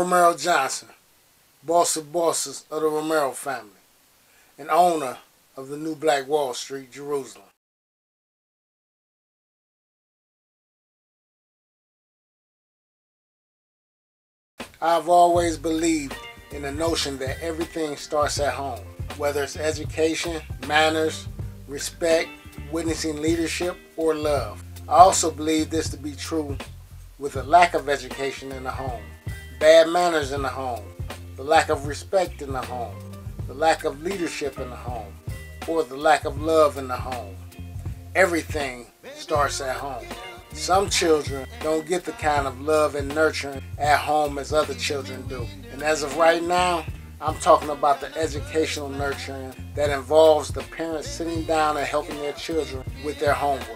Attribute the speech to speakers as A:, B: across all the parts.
A: Romaro Johnson, boss of bosses of the Romaro family, and owner of the new Black Wall Street, Jerusalem. I've always believed in the notion that everything starts at home, whether it's education, manners, respect, witnessing leadership, or love. I also believe this to be true with a lack of education in the home, bad manners in the home, the lack of respect in the home, the lack of leadership in the home, or the lack of love in the home. Everything starts at home. Some children don't get the kind of love and nurturing at home as other children do. And as of right now, I'm talking about the educational nurturing that involves the parents sitting down and helping their children with their homework.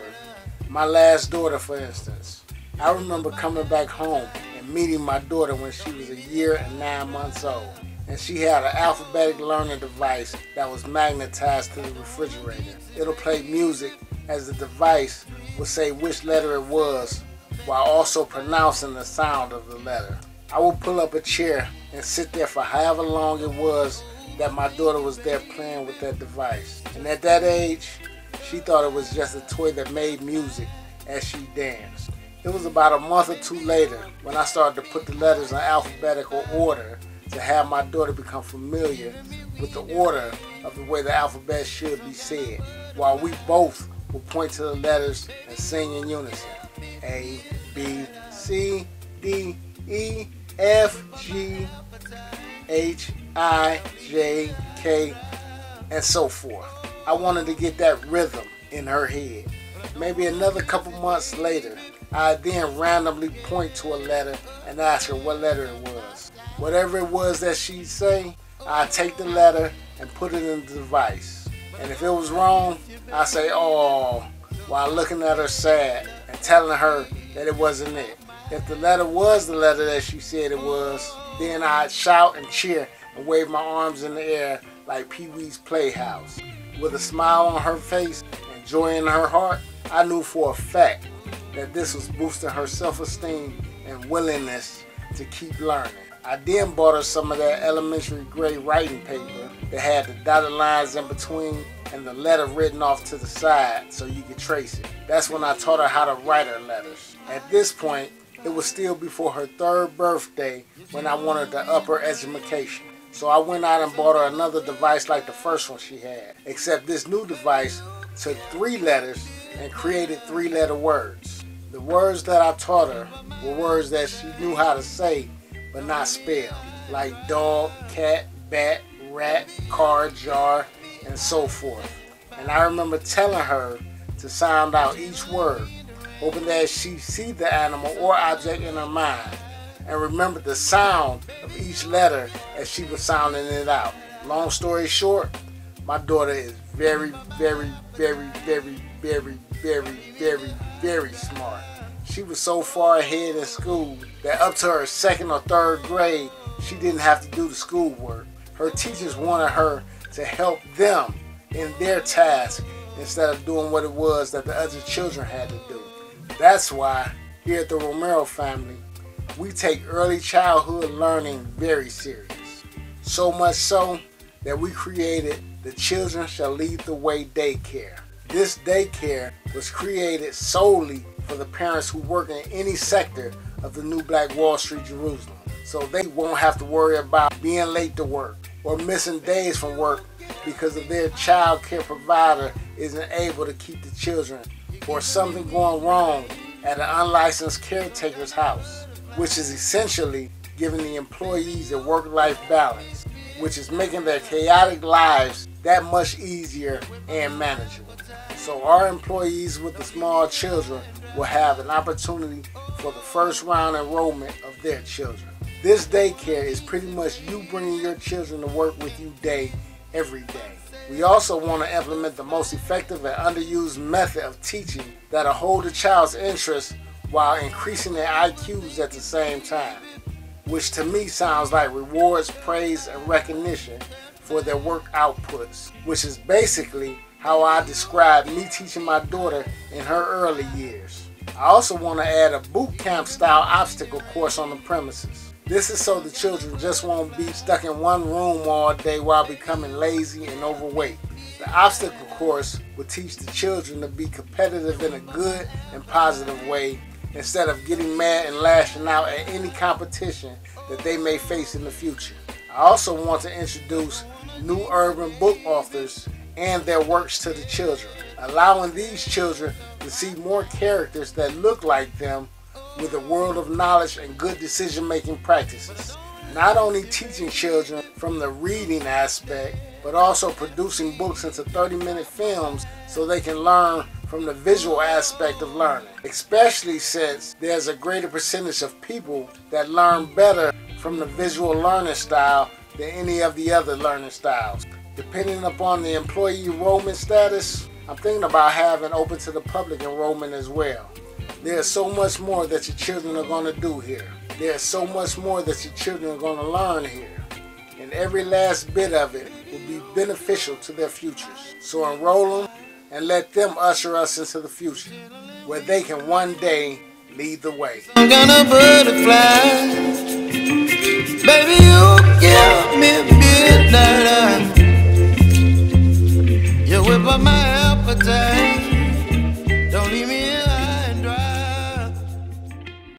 A: My last daughter, for instance, I remember coming back home and meeting my daughter when she was 1 year and 9 months old. And she had an alphabetic learning device that was magnetized to the refrigerator. It'll play music as the device would say which letter it was while also pronouncing the sound of the letter. I would pull up a chair and sit there for however long it was that my daughter was there playing with that device. And at that age, she thought it was just a toy that made music as she danced. It was about a month or two later when I started to put the letters in alphabetical order to have my daughter become familiar with the order of the way the alphabet should be said, while we both would point to the letters and sing in unison. A, B, C, D, E, F, G, H, I, J, K, and so forth. I wanted to get that rhythm in her head. Maybe another couple months later, I'd then randomly point to a letter and ask her what letter it was. Whatever it was that she'd say, I'd take the letter and put it in the device. And if it was wrong, I'd say, "Oh," while looking at her sad and telling her that it wasn't it. If the letter was the letter that she said it was, then I'd shout and cheer and wave my arms in the air like Pee-wee's Playhouse. With a smile on her face and joy in her heart, I knew for a fact that this was boosting her self-esteem and willingness to keep learning. I then bought her some of that elementary grade writing paper that had the dotted lines in between and the letter written off to the side so you could trace it. That's when I taught her how to write her letters. At this point, it was still before her 3rd birthday when I wanted to up her education. So I went out and bought her another device like the first one she had, except this new device took 3 letters and created 3-letter words. The words that I taught her were words that she knew how to say but not spell, like dog, cat, bat, rat, car, jar, and so forth. And I remember telling her to sound out each word, hoping that she see the animal or object in her mind and remember the sound of each letter as she was sounding it out. Long story short, my daughter is very, very, very, very, very, very, very, very smart. She was so far ahead in school that up to her 2nd or 3rd grade, she didn't have to do the schoolwork. Her teachers wanted her to help them in their task instead of doing what it was that the other children had to do. That's why here at the Romaro family, we take early childhood learning very serious. So much so that we created the Children Shall Lead the Way Daycare. This daycare was created solely for the parents who work in any sector of the new Black Wall Street, Jerusalem, so they won't have to worry about being late to work or missing days from work because of their child care provider isn't able to keep the children, or something going wrong at an unlicensed caretaker's house, which is essentially giving the employees a work-life balance, which is making their chaotic lives that much easier and manageable. So our employees with the small children will have an opportunity for the first round enrollment of their children. This daycare is pretty much you bringing your children to work with you every day. We also want to implement the most effective and underused method of teaching that'll hold the child's interest while increasing their IQs at the same time, which to me sounds like rewards, praise, and recognition for their work outputs, which is basically how I describe me teaching my daughter in her early years. I also want to add a boot camp style obstacle course on the premises. This is so the children just won't be stuck in one room all day while becoming lazy and overweight. The obstacle course will teach the children to be competitive in a good and positive way instead of getting mad and lashing out at any competition that they may face in the future. I also want to introduce new urban book authors and their works to the children, allowing these children to see more characters that look like them with a world of knowledge and good decision-making practices. Not only teaching children from the reading aspect, but also producing books into 30-minute films so they can learn from the visual aspect of learning, especially since there's a greater percentage of people that learn better from the visual learning style than any of the other learning styles. Depending upon the employee enrollment status, I'm thinking about having open to the public enrollment as well. There's so much more that your children are going to do here. There's so much more that your children are going to learn here. And every last bit of it will be beneficial to their futures. So enroll them and let them usher us into the future, where they can one day lead the way.
B: I'm gonna butterfly, baby, you give me midnight.